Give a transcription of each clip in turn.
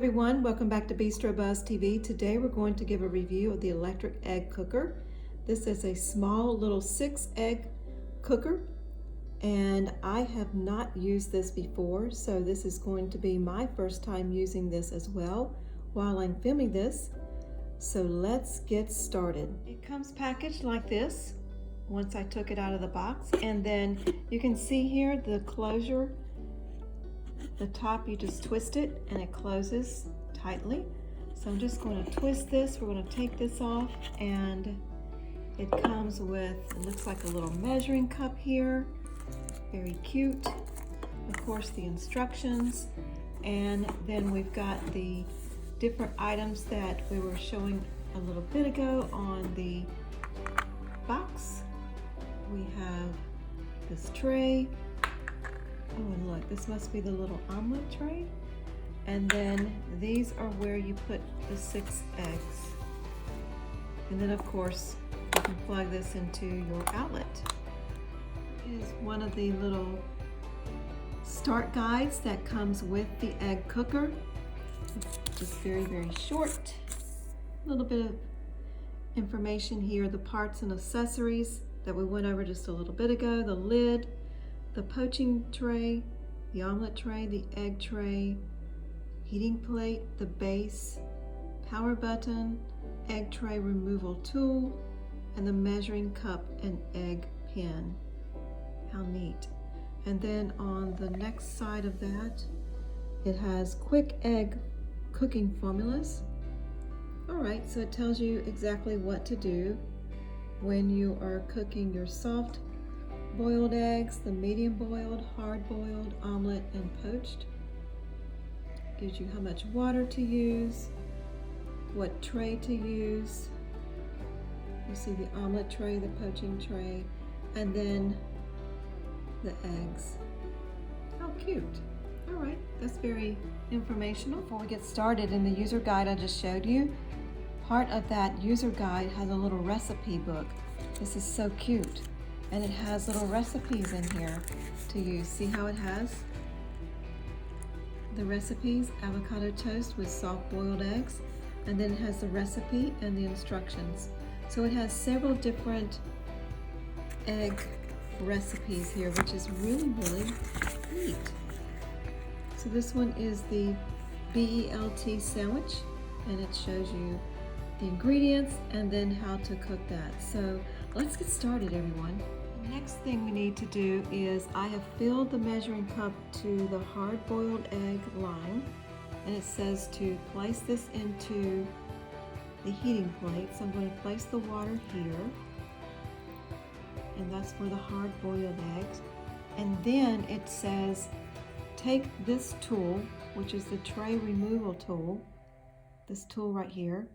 Everyone, welcome back to Bistro Buzz TV. Today we're going to give a review of the electric egg cooker. This is a small little 6-egg cooker, and I have not used this before, so this is going to be my first time using this as well while I'm filming this. So let's get started. It comes packaged like this once I took it out of the box, and then you can see here the closure. The top, you just twist it and it closes tightly. So I'm just going to twist this. We're going to take this off, and it comes with, it looks like a little measuring cup here. Very cute. Of course, the instructions, and then we've got the different items that we were showing a little bit ago on the box. We have this tray. Oh, and look, this must be the little omelet tray. And then these are where you put the 6 eggs. And then, of course, you can plug this into your outlet. It is one of the little start guides that comes with the egg cooker. It's just very, very short. A little bit of information here, the parts and accessories that we went over just a little bit ago, the lid, the poaching tray, the omelet tray, the egg tray, heating plate, the base, power button, egg tray removal tool, and the measuring cup and egg pin. How neat. And then on the next side of that, it has quick egg cooking formulas. All right, so it tells you exactly what to do when you are cooking your soft boiled eggs, the medium boiled, hard boiled, omelet, and poached. Gives you how much water to use, what tray to use. You see the omelet tray, the poaching tray, and then the eggs. How cute. All right, that's very informational. Before we get started, in the user guide I just showed you, part of that user guide has a little recipe book. This is so cute. And it has little recipes in here to use. See how it has the recipes, avocado toast with soft boiled eggs, and then it has the recipe and the instructions. So it has several different egg recipes here, which is really, really neat. So this one is the BELT sandwich, and it shows you the ingredients and then how to cook that. So let's get started, everyone. The next thing we need to do is I have filled the measuring cup to the hard-boiled egg line, and it says to place this into the heating plate. So I'm going to place the water here, and that's for the hard-boiled eggs. And then it says take this tool, which is the tray removal tool, this tool right here,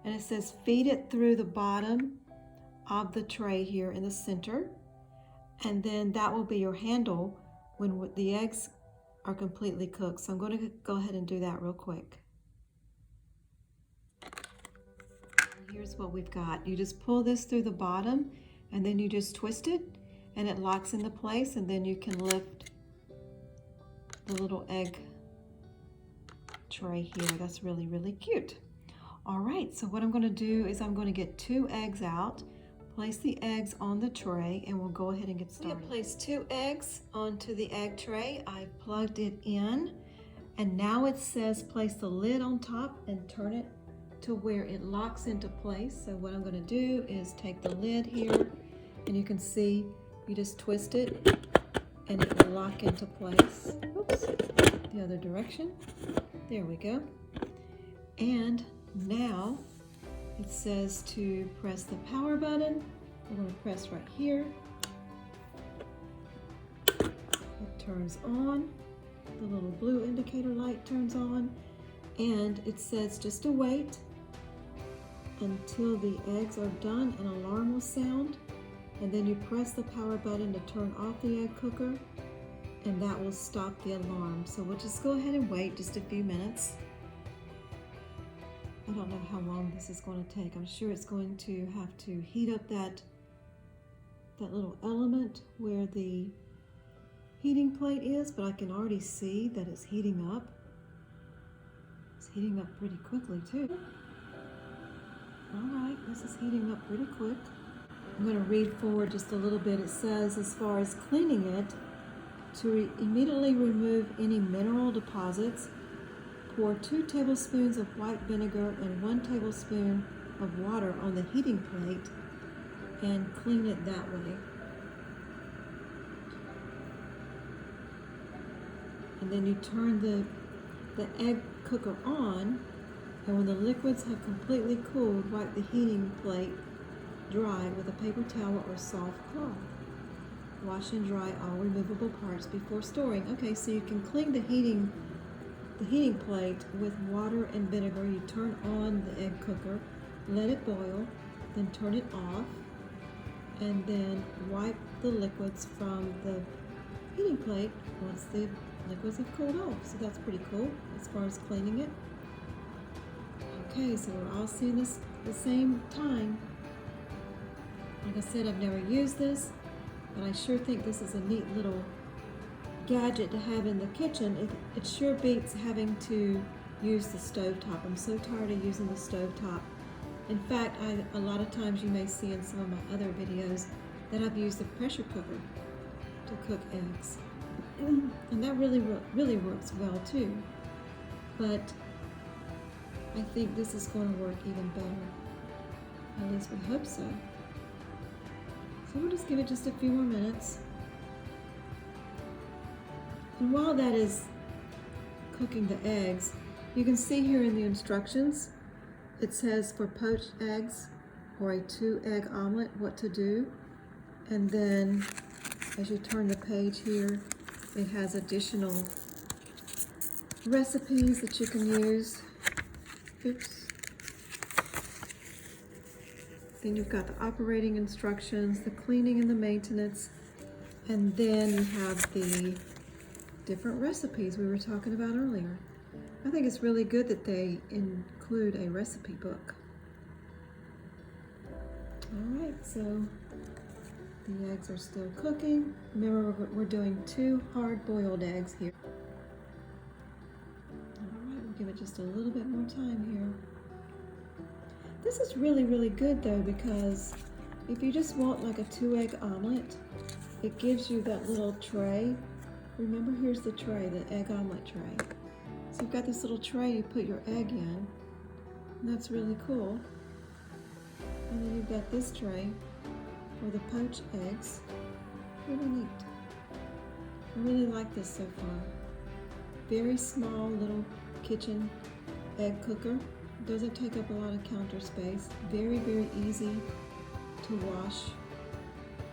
and it says feed it through the bottom of the tray here in the center, and then that will be your handle when the eggs are completely cooked. So I'm going to go ahead and do that real quick. Here's what we've got. You just pull this through the bottom, and then you just twist it, and it locks into place, and then you can lift the little egg tray here. That's really, really cute. All right, so what I'm going to do is I'm going to get 2 eggs out, place the eggs on the tray, and we'll go ahead and get started. We have placed 2 eggs onto the egg tray. I've plugged it in, and now it says place the lid on top and turn it to where it locks into place. So what I'm going to do is take the lid here, and you can see you just twist it and it will lock into place. Oops, the other direction. There we go. And now it says to press the power button. We're going to press right here. It turns on. The little blue indicator light turns on. And it says just to wait until the eggs are done. An alarm will sound. And then you press the power button to turn off the egg cooker. And that will stop the alarm. So we'll just go ahead and wait just a few minutes. I don't know how long this is going to take. I'm sure it's going to have to heat up that little element where the heating plate is, but I can already see that it's heating up. heating up pretty quickly too. All right, this is heating up pretty quick. I'm going to read forward just a little bit. It says, as far as cleaning it, to immediately remove any mineral deposits, pour 2 tablespoons of white vinegar and 1 tablespoon of water on the heating plate and clean it that way. And then you turn the egg cooker on, and when the liquids have completely cooled, wipe the heating plate dry with a paper towel or soft cloth. Wash and dry all removable parts before storing. Okay, so you can clean the heating plate with water and vinegar. You turn on the egg cooker, let it boil, then turn it off, and then wipe the liquids from the heating plate once the liquids have cooled off. So that's pretty cool as far as cleaning it. Okay, so we're all seeing this at the same time. Like I said, I've never used this, but I sure think this is a neat little gadget to have in the kitchen. It sure beats having to use the stovetop. I'm so tired of using the stovetop. In fact, a lot of times you may see in some of my other videos that I've used the pressure cooker to cook eggs. And that really works well too. But I think this is going to work even better. At least we hope so. So we'll just give it just a few more minutes. And while that is cooking the eggs, you can see here in the instructions, it says for poached eggs or a 2-egg omelet, what to do. And then as you turn the page here, it has additional recipes that you can use. Oops. Then you've got the operating instructions, the cleaning and the maintenance, and then you have the different recipes we were talking about earlier. I think it's really good that they include a recipe book. All right, so the eggs are still cooking. Remember, we're doing 2 hard-boiled eggs here. All right, we'll give it just a little bit more time here. This is really good though, because if you just want like a 2-egg omelet, it gives you that little tray. Remember, here's the tray, the egg omelet tray. So you've got this little tray you put your egg in, and that's really cool. And then you've got this tray for the poached eggs. Really neat. I really like this so far. Very small little kitchen egg cooker. Doesn't take up a lot of counter space. Very easy to wash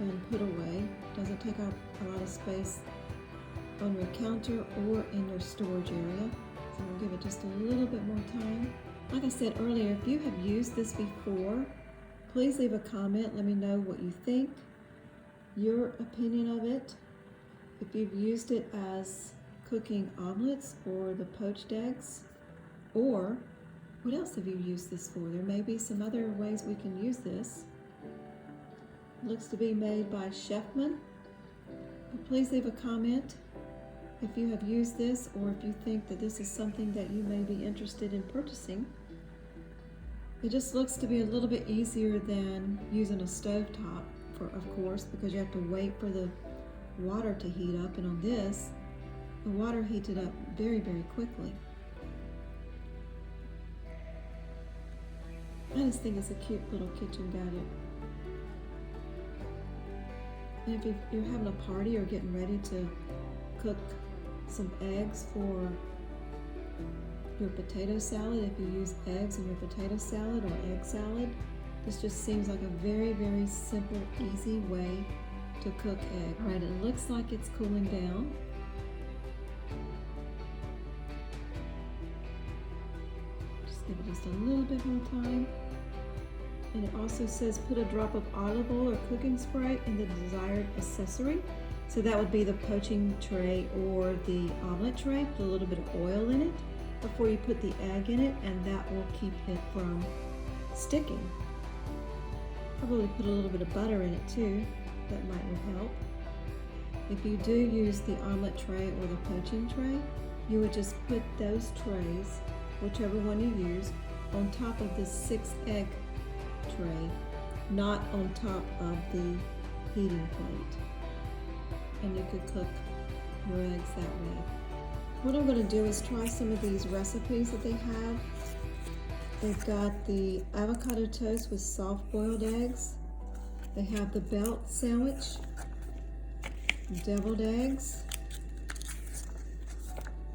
and put away. Doesn't take up a lot of space on your counter or in your storage area. So we'll give it just a little bit more time. Like I said earlier, if you have used this before, please leave a comment. Let me know what you think, your opinion of it. If you've used it as cooking omelets or the poached eggs, or what else have you used this for? There may be some other ways we can use this. It looks to be made by Chefman. But please leave a comment if you have used this, or if you think that this is something that you may be interested in purchasing. It just looks to be a little bit easier than using a stovetop, of course, because you have to wait for the water to heat up, and on this, the water heated up very quickly. I just think it's a cute little kitchen gadget. And if you're having a party or getting ready to cook some eggs for your potato salad, if you use eggs in your potato salad or egg salad, this just seems like a very simple, easy way to cook egg. All right, it looks like it's cooling down. Just give it just a little bit more time. And it also says put a drop of olive oil or cooking spray in the desired accessory. So that would be the poaching tray or the omelet tray. Put a little bit of oil in it before you put the egg in it, and that will keep it from sticking. Probably put a little bit of butter in it too. That might help. If you do use the omelet tray or the poaching tray, you would just put those trays whichever one you use, on top of this 6-egg tray, not on top of the heating plate. And you could cook your eggs that way. What I'm going to do is try some of these recipes that they have. They've got the avocado toast with soft boiled eggs. They have the belt sandwich, deviled eggs,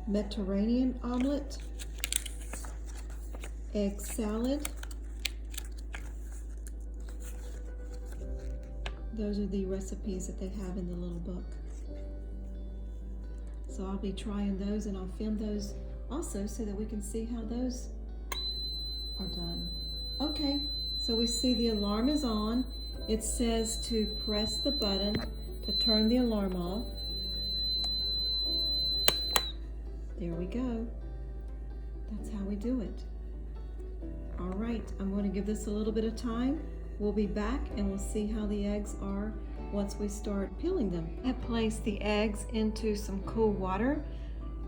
Mediterranean omelet, egg salad. Those are the recipes that they have in the little book. So I'll be trying those, and I'll film those also so that we can see how those are done. Okay, so we see the alarm is on. It says to press the button to turn the alarm off. There we go. That's how we do it. All right, I'm going to give this a little bit of time. We'll be back and we'll see how the eggs are once we start peeling them. I placed the eggs into some cool water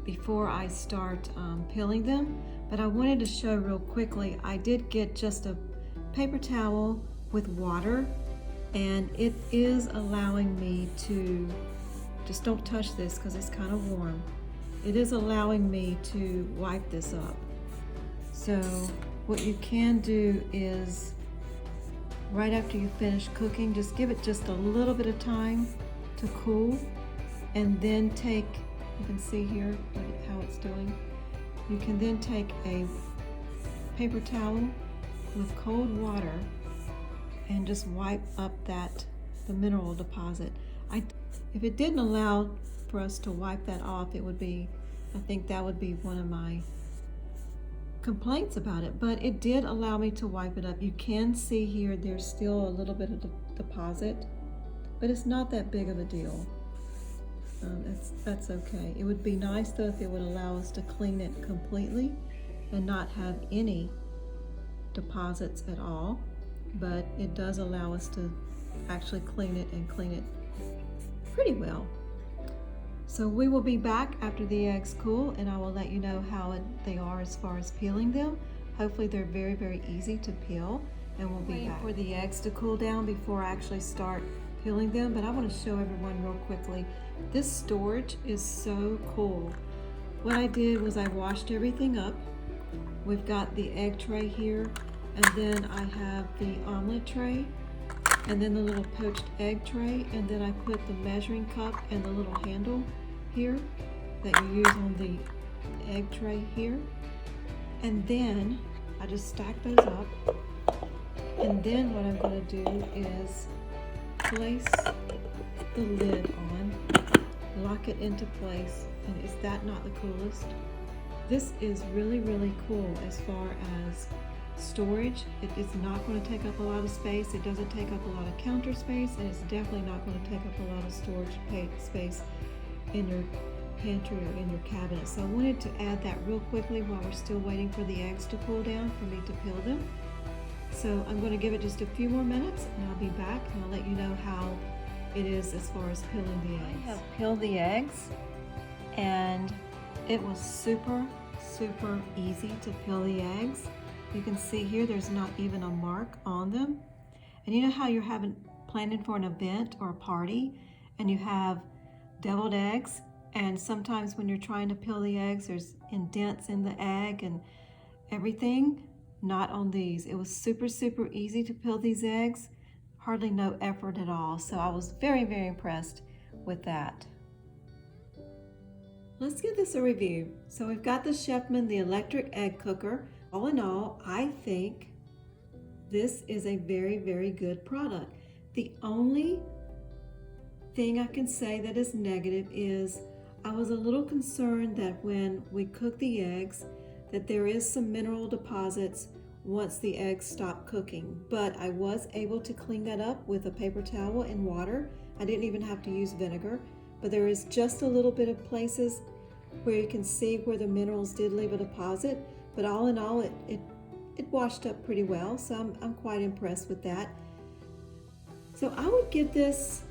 before I start peeling them, but I wanted to show real quickly, I did get just a paper towel with water, and it is allowing me to, just don't touch this because it's kind of warm. It is allowing me to wipe this up. So what you can do is, right after you finish cooking, just give it just a little bit of time to cool, and then take, you can see here how it's doing. You can then take a paper towel with cold water and just wipe up the mineral deposit. If it didn't allow for us to wipe that off, it would be, I think that would be one of my complaints about it, but it did allow me to wipe it up. You can see here there's still a little bit of deposit, but it's not that big of a deal. That's okay. It would be nice though if it would allow us to clean it completely and not have any deposits at all, but it does allow us to actually clean it, and clean it pretty well. So we will be back after the eggs cool, and I will let you know how they are as far as peeling them. Hopefully they're very, very easy to peel, and we'll be back for the eggs to cool down before I actually start peeling them. But I want to show everyone real quickly. This storage is so cool. What I did was I washed everything up. We've got the egg tray here, and then I have the omelet tray, and then the little poached egg tray, and then I put the measuring cup and the little handle here that you use on the egg tray here. And then I just stack those up, and then what I'm going to do is place the lid on, lock it into place. And is that not the coolest? This is really, really cool as far as storage. It is not going to take up a lot of space. It doesn't take up a lot of counter space, and it's definitely not going to take up a lot of storage space in your pantry or in your cabinet. So I wanted to add that real quickly while we're still waiting for the eggs to cool down for me to peel them. So I'm going to give it just a few more minutes, and I'll be back and I'll let you know how it is as far as peeling the eggs. I have peeled the eggs, and it was super, super easy to peel the eggs. You can see here there's not even a mark on them. And you know how you're planning for an event or a party, and you have deviled eggs, and sometimes when you're trying to peel the eggs, there's indents in the egg and everything? Not on these. It was super, super easy to peel these eggs. Hardly no effort at all. So I was very, very impressed with that. Let's give this a review. So we've got the Chefman, the electric egg cooker. All in all, I think this is a very, very good product. The only thing I can say that is negative is I was a little concerned that when we cook the eggs, that there is some mineral deposits once the eggs stop cooking. But I was able to clean that up with a paper towel and water. I didn't even have to use vinegar, but there is just a little bit of places where you can see where the minerals did leave a deposit. But all in all, it washed up pretty well, so I'm quite impressed with that. So I would give this,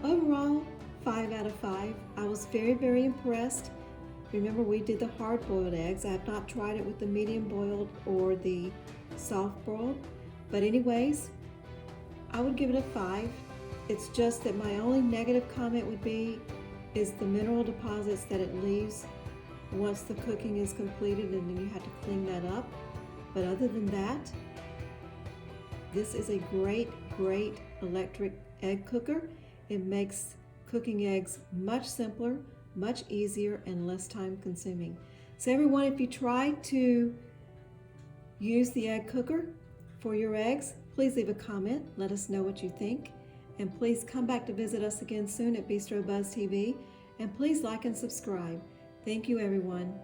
overall 5 out of 5. I was very, very impressed. Remember, we did the hard-boiled eggs. I have not tried it with the medium-boiled or the soft-boiled. But anyways, I would give it a 5. It's just that my only negative comment would be is the mineral deposits that it leaves once the cooking is completed, and then you have to clean that up. But other than that, this is a great electric egg cooker. It makes cooking eggs much simpler, much easier, and less time consuming. So everyone, if you try to use the egg cooker for your eggs, please leave a comment. Let us know what you think. And please come back to visit us again soon at Bistro Buzz TV. And please like and subscribe. Thank you, everyone.